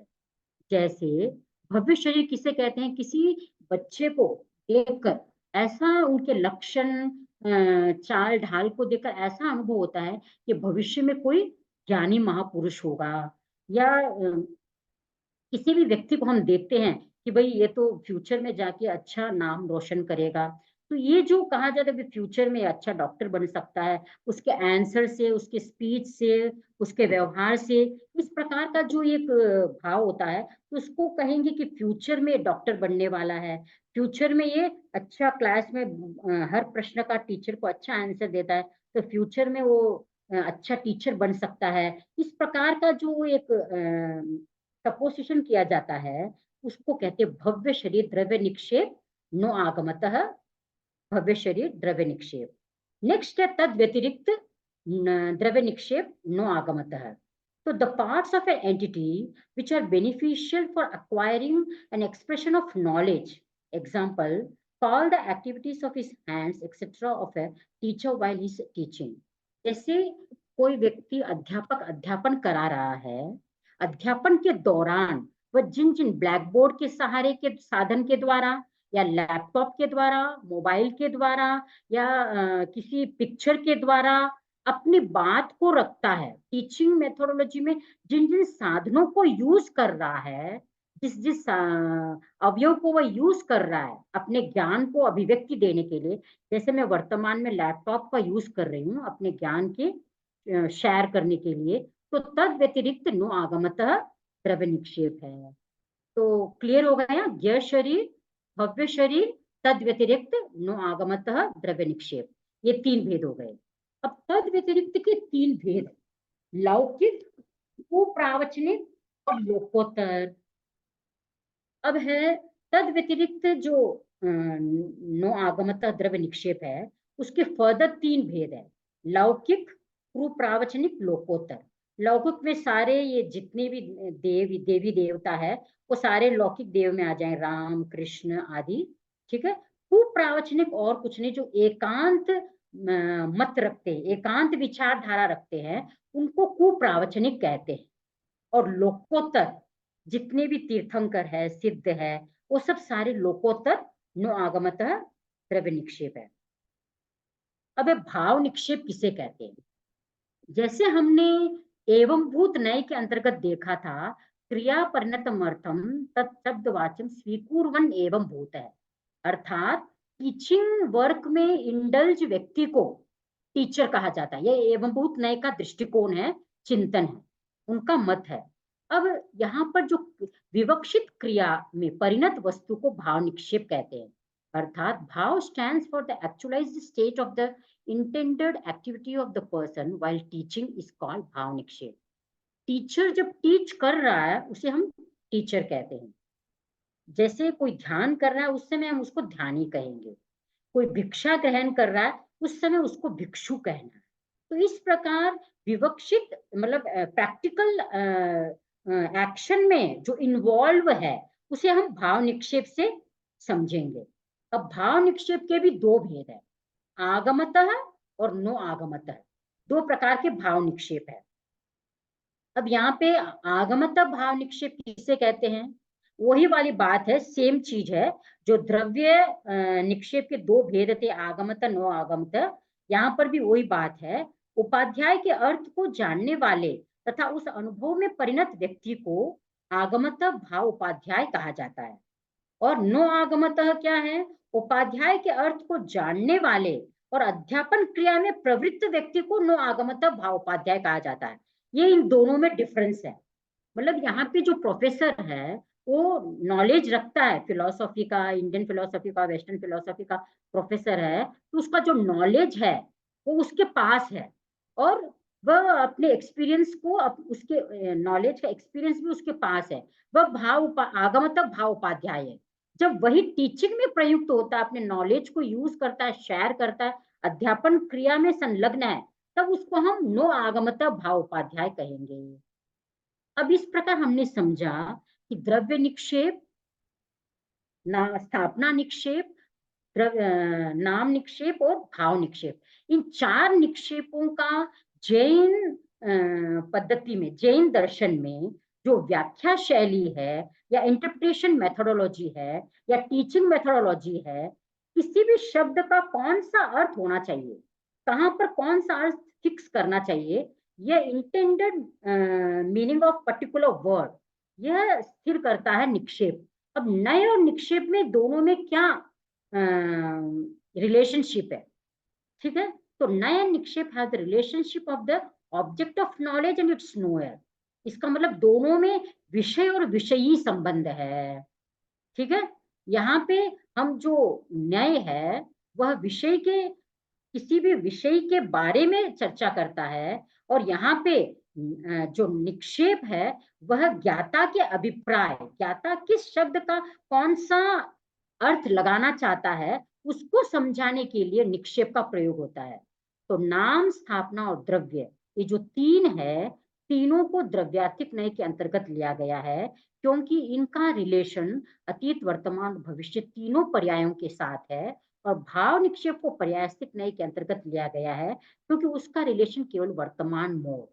जैसे भविष्य किसे कहते हैं, किसी बच्चे को देखकर ऐसा उनके लक्षण चाल ढाल को देखकर ऐसा अनुभव होता है कि भविष्य में कोई ज्ञानी महापुरुष होगा, या किसी भी व्यक्ति को हम देखते हैं कि भाई ये तो फ्यूचर में जाके अच्छा नाम रोशन करेगा, तो ये जो कहा जाता है कि फ्यूचर में अच्छा डॉक्टर बन सकता है, उसके आंसर से, उसके स्पीच से, उसके व्यवहार से, इस प्रकार का जो एक भाव होता है, तो उसको कहेंगे कि फ्यूचर में डॉक्टर बनने वाला है, फ्यूचर में ये अच्छा क्लास में हर प्रश्न का टीचर को अच्छा आंसर देता है, तो फ्यूचर में वो अच्छा टीचर बन सकता है। इस प्रकार का जो एक सपोजिशन किया जाता है, उसको कहते हैं भव्य शरीर द्रव्य निक्षेप नो आगमतः, भव्य शरीर द्रव्य निक्षेप। नेक्स्ट है तद व्यतिरिक्त द्रव्य निक्षेप no आगमतः। So the parts of an entity which are beneficial for acquiring an expression of knowledge, example, call the activities of his hands, etc. of a teacher while he is teaching. जैसे कोई व्यक्ति अध्यापक अध्यापन करा रहा है, अध्यापन के दौरान वह जिन जिन ब्लैक बोर्ड के सहारे के साधन के द्वारा, या लैपटॉप के द्वारा, मोबाइल के द्वारा, या किसी पिक्चर के द्वारा अपनी बात को रखता है, टीचिंग मेथोडोलॉजी में जिन जिन साधनों को यूज कर रहा है, जिस जिस अवयव को वह यूज कर रहा है अपने ज्ञान को अभिव्यक्ति देने के लिए, जैसे मैं वर्तमान में लैपटॉप का यूज कर रही हूँ अपने ज्ञान के शेयर करने के लिए, तो तद व्यतिरिक्त नो आगमतः द्रव्य निक्षेप है। तो क्लियर हो गया, ज्ञ शरीर, भव्य शरीर, तद व्यतिरिक्त नो आगमतः द्रव्य निक्षेप, ये तीन भेद हो गए। अब तद व्यतिरिक्त के तीन भेद, लौकिक, कुप्रावचनिक और लोकोत्तर। अब है तद व्यतिरिक्त जो नो आगमतः द्रव्य निक्षेप है, उसके फर्दर तीन भेद है, लौकिक, कुप्रावचनिक, लोकोत्तर। लौकिक में सारे ये जितने भी देवी देवता है, वो सारे लौकिक देव में आ जाए, राम कृष्ण आदि, ठीक है। कुप्रावचनिक और कुछ नहीं, जो एकांत मत रखते हैं, एकांत विचारधारा रखते हैं, उनको कुप्रावचनिक कहते हैं। और लोकोत्तर जितने भी तीर्थंकर है, सिद्ध है, वो सब सारे लोकोत्तर नो आगमतः द्रव्य निक्षेप है। अब भाव निक्षेप किसे कहते हैं? जैसे हमने एवं भूत नय के अंतर्गत देखा था, क्रिया परिणतमर्थम तत्शब्दवाच्यम स्वीकुर्वन् एवं भूत है, अर्थात टीचिंग वर्क में इंडल्ज व्यक्ति को टीचर कहा जाता है। यह एवं भूत नय का दृष्टिकोण है, चिंतन है, उनका मत है। अब यहाँ पर जो विवक्षित क्रिया में परिणत वस्तु को भाव निक्षेप कहते हैं, अर्थात भाव stands for the actualised state of the intended activity of the person while teaching is called भाव निक्षेप। टीचर जब टीच कर रहा है उसे हम टीचर कहते हैं। जैसे कोई ध्यान कर रहा है उस समय हम उसको ध्यानी कहेंगे, कोई भिक्षा ग्रहण कर रहा है उस समय उसको भिक्षु कहना है। तो इस प्रकार विवक्षित मतलब प्रैक्टिकल एक्शन में जो इन्वॉल्व है उसे हम भाव निक्षेप से समझेंगे। अब भाव निक्षेप के भी दो भेद है, आगमतः और नो आगमतः, दो प्रकार के भाव निक्षेप है। अब यहाँ पे आगमतः भाव निक्षेप किसे कहते हैं? वही वाली बात है, सेम चीज है, जो द्रव्य निक्षेप के दो भेद थे, आगमतः नो आगमतः, यहाँ पर भी वही बात है। उपाध्याय के अर्थ को जानने वाले तथा उस अनुभव में परिणत व्यक्ति को आगमतः भाव उपाध्याय कहा जाता है। और नो आगमतः क्या है? उपाध्याय के अर्थ को जानने वाले और अध्यापन क्रिया में प्रवृत्त व्यक्ति को नो आगमतः भाव उपाध्याय कहा जाता है। ये इन दोनों में डिफरेंस है। मतलब यहाँ पे जो प्रोफेसर है वो नॉलेज रखता है, फिलोसॉफी का, इंडियन फिलोसॉफी का, वेस्टर्न फिलोसॉफी का प्रोफेसर है, तो उसका जो नॉलेज है वो उसके पास है, और वह अपने एक्सपीरियंस को, उसके नॉलेज का एक्सपीरियंस भी उसके पास है, वह भाव आगमतः भाव उपाध्याय है। जब वही टीचिंग में प्रयुक्त होता है, अपने नॉलेज को यूज करता है, शेयर करता है, अध्यापन क्रिया में संलग्न है, तब उसको हम नो आगमतः भाव उपाध्याय कहेंगे। अब इस प्रकार हमने समझा कि द्रव्य निक्षेप, स्थापना निक्षेप, नाम निक्षेप और भाव निक्षेप, इन चार निक्षेपों का जैन पद्धति में, जैन दर्शन में जो व्याख्या शैली है या इंटरप्रिटेशन मेथोडोलॉजी है या टीचिंग मेथोडोलॉजी है, किसी भी शब्द का कौन सा अर्थ होना चाहिए, कहाँ पर कौन सा अर्थ फिक्स करना चाहिए, यह intended meaning of particular word, यह स्थिर करता है निक्षेप। अब नए और निक्षेप में दोनों में क्या रिलेशनशिप है, ठीक है। तो नया निक्षेप has the relationship of the object of knowledge and its knower. इसका मतलब दोनों में विषय और विषयी संबंध है, ठीक है। यहाँ पे हम जो न्याय है वह विषय के, किसी भी विषय के बारे में चर्चा करता है, और यहाँ पे जो निक्षेप है वह ज्ञाता के अभिप्राय, ज्ञाता किस शब्द का कौन सा अर्थ लगाना चाहता है उसको समझाने के लिए निक्षेप का प्रयोग होता है। तो नाम, स्थापना और द्रव्य, ये जो तीन है, तीनों को द्रव्यार्थिक नय के अंतर्गत लिया गया है, क्योंकि इनका रिलेशन अतीत, वर्तमान, भविष्य तीनों पर्यायों के साथ है। और भाव निक्षेप को पर्यायस्थिक नय के अंतर्गत लिया गया है, क्योंकि उसका रिलेशन केवल वर्तमान मोड,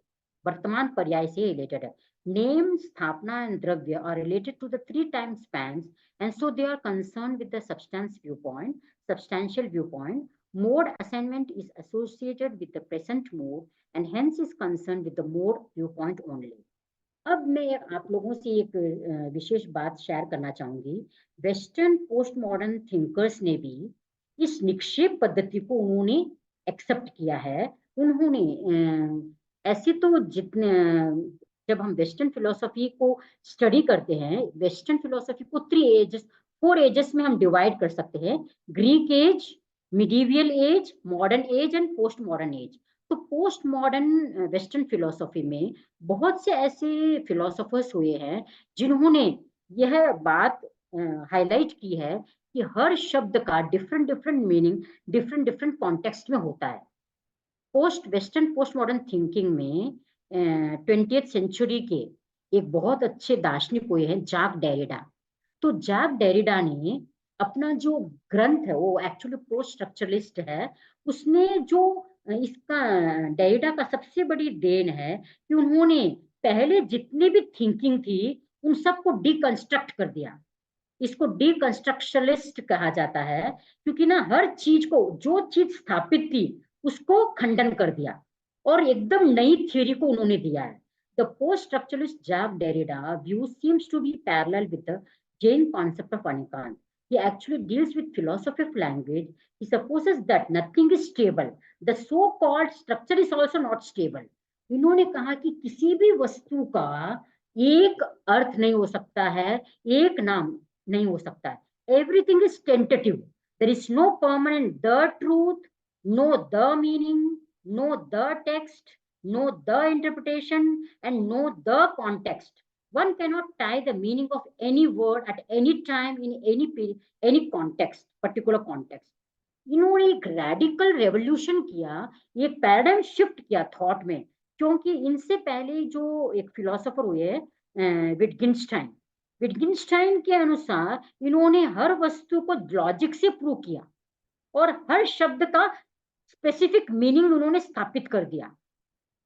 वर्तमान पर्याय से रिलेटेड है। नेम, स्थापना एंड द्रव्य are related to the 3 time spans, and so they are concerned with the substantial viewpoint. Mode assignment is associated with the present mode and hence is concerned with the mode viewpoint only. अब मैं आप लोगों से एक विशेष बात share करना चाहूंगी। Western post modern thinkers ने भी इस निक्षेप पद्धति को उन्होंने एक्सेप्ट किया है। उन्होंने ऐसे तो जितने, जब हम वेस्टर्न फिलोसफी को स्टडी करते हैं, वेस्टर्न फिलोसफी को 4 एजेस में हम डिवाइड कर सकते हैं, Greek age, medieval age, modern age and post modern age. तो पोस्ट मॉडर्न वेस्टर्न फिलोसफी में बहुत से ऐसे फिलोसोफर्स हुए हैं जिन्होंने यह बात हाईलाइट की है कि हर शब्द का different different meaning different different context में होता है। वेस्टर्न पोस्ट मॉडर्न थिंकिंग में 20th सेंचुरी के एक बहुत अच्छे दार्शनिक हुए हैं, जाक डेरिडा। तो जाक डेरिडा ने अपना जो ग्रंथ है, वो एक्चुअली पोस्ट स्ट्रक्चरलिस्ट है, उसने जो इसका डेरिडा का सबसे बड़ी देन है कि उन्होंने पहले जितनी भी थिंकिंग थी उन सबको डिकंस्ट्रक्ट कर दिया। इसको डिकंस्ट्रक्शनलिस्ट कहा जाता है, क्योंकि ना हर चीज को, जो चीज स्थापित थी उसको खंडन कर दिया और एकदम नई थ्योरी को उन्होंने दिया है। The post-structuralist Jacques Derrida view seems to be parallel with the Jain concept of Anikan. He actually deals with philosophy of language. He supposes that nothing is stable. The so-called structure is also not stable. इन्होंने कहा कि किसी भी वस्तु का एक अर्थ नहीं हो सकता है, एक नाम नहीं हो सकता है। Everything is tentative. There is no permanent the truth, no the meaning, no the text, no the interpretation, and no the context. One cannot tie the meaning of any word at any time in any context, particular context. इन्होंने एक radical revolution किया, एक paradigm shift किया thought में, क्योंकि इनसे पहले जो एक फिलोसोफर हुए विटगिंस्टाइन के अनुसार इन्होंने हर वस्तु को लॉजिक से प्रूव किया और हर शब्द का स्पेसिफिक मीनिंग उन्होंने स्थापित कर दिया,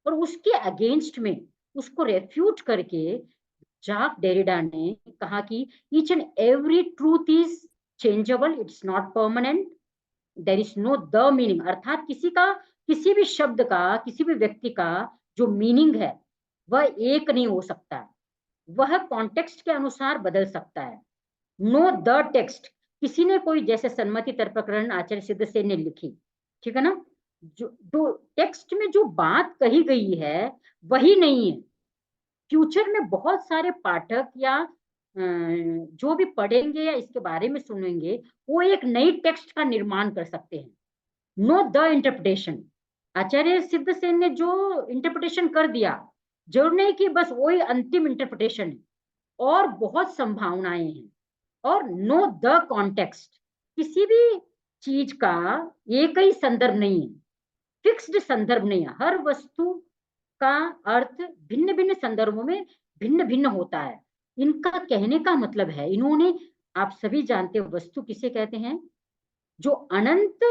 और उसके अगेंस्ट में उसको रेफ्यूट करके जाक डेरिडा ने कहा कि each and every truth is changeable, it's not permanent, there is no the meaning, अर्थात किसी भी शब्द का, किसी भी व्यक्ति का जो मीनिंग है वह एक नहीं हो सकता, वह कॉन्टेक्स्ट के अनुसार बदल सकता है। नो द टेक्स्ट, किसी ने कोई, जैसे सन्मति तर्कप्रकरण आचार्य सिद्धसेन ने लिखी, ठीक है ना, जो टेक्स्ट में जो बात कही गई है वही नहीं है। फ्यूचर में बहुत सारे पाठक या जो भी पढ़ेंगे या इसके बारे में सुनेंगे, वो एक नई टेक्स्ट का निर्माण कर सकते हैं। नो द इंटरप्रिटेशन, आचार्य सिद्धसेन ने जो इंटरप्रिटेशन कर दिया, जरूर नहीं कि बस वही अंतिम इंटरप्रिटेशन है, और बहुत संभावनाएं हैं। और नो द कॉन्टेक्स्ट, किसी भी चीज का एक ही संदर्भ नहीं है, फिक्स्ड संदर्भ नहीं है, हर वस्तु का अर्थ भिन्न भिन्न संदर्भों में भिन्न भिन्न होता है। इनका कहने का मतलब है, इन्होंने, आप सभी जानते हो वस्तु किसे कहते हैं, जो अनंत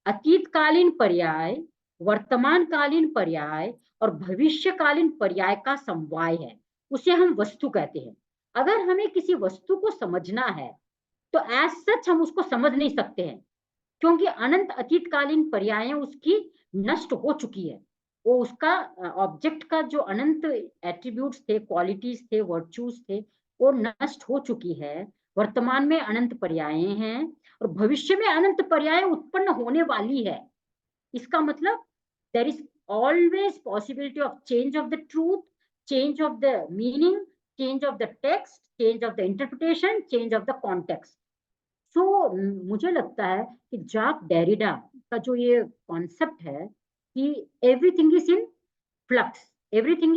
अतीतकालीन पर्याय, वर्तमानकालीन पर्याय और भविष्यकालीन पर्याय का समवाय है, उसे हम वस्तु कहते हैं। अगर हमें किसी वस्तु को समझना है तो एज सच हम उसको समझ नहीं सकते हैं, क्योंकि अनंत अतीतकालीन पर्याय उसकी नष्ट हो चुकी है। वो उसका ऑब्जेक्ट का जो अनंत एट्रीब्यूट्स थे, क्वालिटीज थे, वर्च्यूज थे, वो नष्ट हो चुकी है। वर्तमान में अनंत पर्याय हैं और भविष्य में अनंत पर्याय उत्पन्न होने वाली है। इसका मतलब there is always possibility of change of the truth, change of the meaning, change of the text, change of the interpretation, change of the context. So मुझे लगता है कि जाक डेरिडा का जो ये कॉन्सेप्ट है कि everything is in flux, everything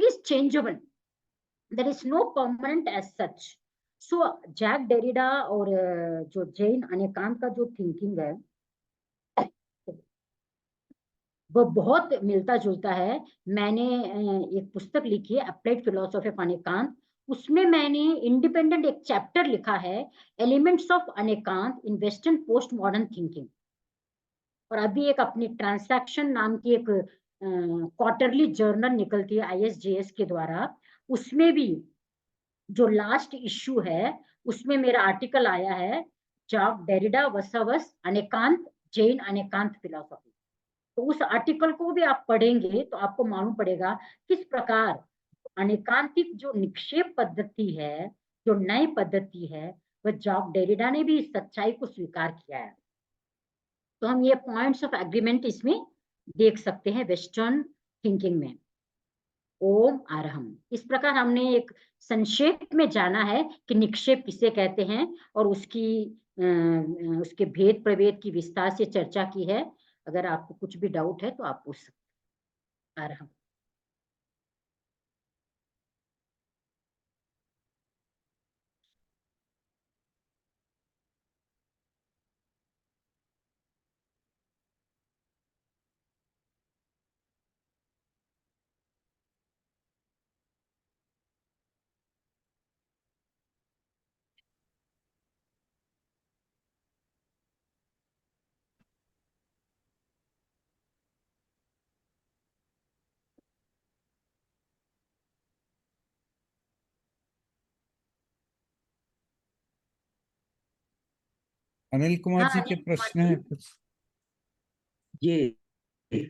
is changeable, there is no permanent as such. So Jacques Derrida और जो जैन अनेकांत का जो थिंकिंग है वो बहुत मिलता जुलता है। मैंने एक पुस्तक लिखी है अप्लाइड फिलोसॉफी ऑफ अनेकांत, उसमें मैंने इंडिपेंडेंट एक चैप्टर लिखा है एलिमेंट्स ऑफ अनेकांत in western post modern thinking. और अभी एक अपनी ट्रांसैक्शन नाम की एक क्वार्टरली जर्नल निकलती है ISJS के द्वारा, उसमें भी जो लास्ट इश्यू है उसमें मेरा आर्टिकल आया है जाक डेरिडा वर्सेस अनेकांत, जैन अनेकांत फिलोसॉफी। तो उस आर्टिकल को भी आप पढ़ेंगे तो आपको मालूम पड़ेगा किस प्रकार अनेकांतिक जो निक्षेप पद्धति है, जो नई पद्धति है, वह जॉक डेरिडा ने भी इस सच्चाई को स्वीकार किया है। तो हम ये पॉइंट्स ऑफ एग्रीमेंट इसमें देख सकते हैं वेस्टर्न थिंकिंग में। ओम आरहम। इस प्रकार हमने एक संक्षेप में जाना है कि निक्षेप किसे कहते हैं और उसके भेद प्रभेद की विस्तार से चर्चा की है। अगर आपको कुछ भी डाउट है तो आप पूछ सकते हैं। आरहम। अनिल कुमार हाँ जी के अनिल कुमार प्रश्न जी। है कुछ? जी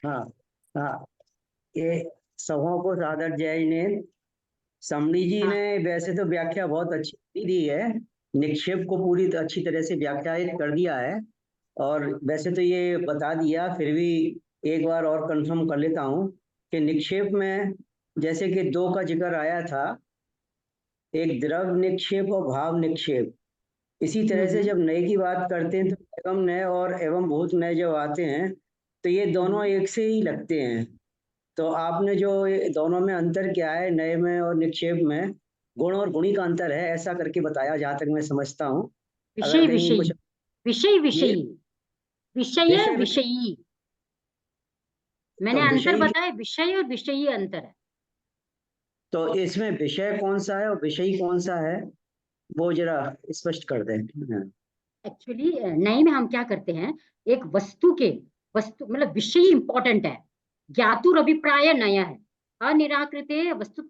हाँ हाँ, ये सभाओं को सादर जय ने समणी जी हाँ ने वैसे तो व्याख्या बहुत अच्छी दी है, निक्षेप को पूरी अच्छी तरह से व्याख्यायित कर दिया है। और वैसे तो ये बता दिया, फिर भी एक बार और कंफर्म कर लेता हूँ कि निक्षेप में जैसे कि दो का जिक्र आया था, एक द्रव निक्षेप और भाव निक्षेप। इसी तरह से जब नए की बात करते हैं तो एवं नए और एवं बहुत नए जब आते हैं तो ये दोनों एक से ही लगते हैं। तो आपने जो ये दोनों में अंतर क्या है, नए में और निक्षेप में, गुण और गुणी का अंतर है, ऐसा करके बताया जहां तक मैं समझता हूँ। विषय अगर कहीं कुछ विषयी ये विषयी विषय विषय विषयी मैंने तो अंतर विषय बताया, विषय और विषयी अंतर है। तो इसमें विषय कौन सा है और विषयी कौन सा है, वो जरा स्पष्ट कर दें। हाँ। एक्चुअली नए में हम क्या करते हैं, एक वस्तु मतलब विषय इंपॉर्टेंट है, ज्ञातुर अभिप्राय नया है, अनिराकृते वस्तु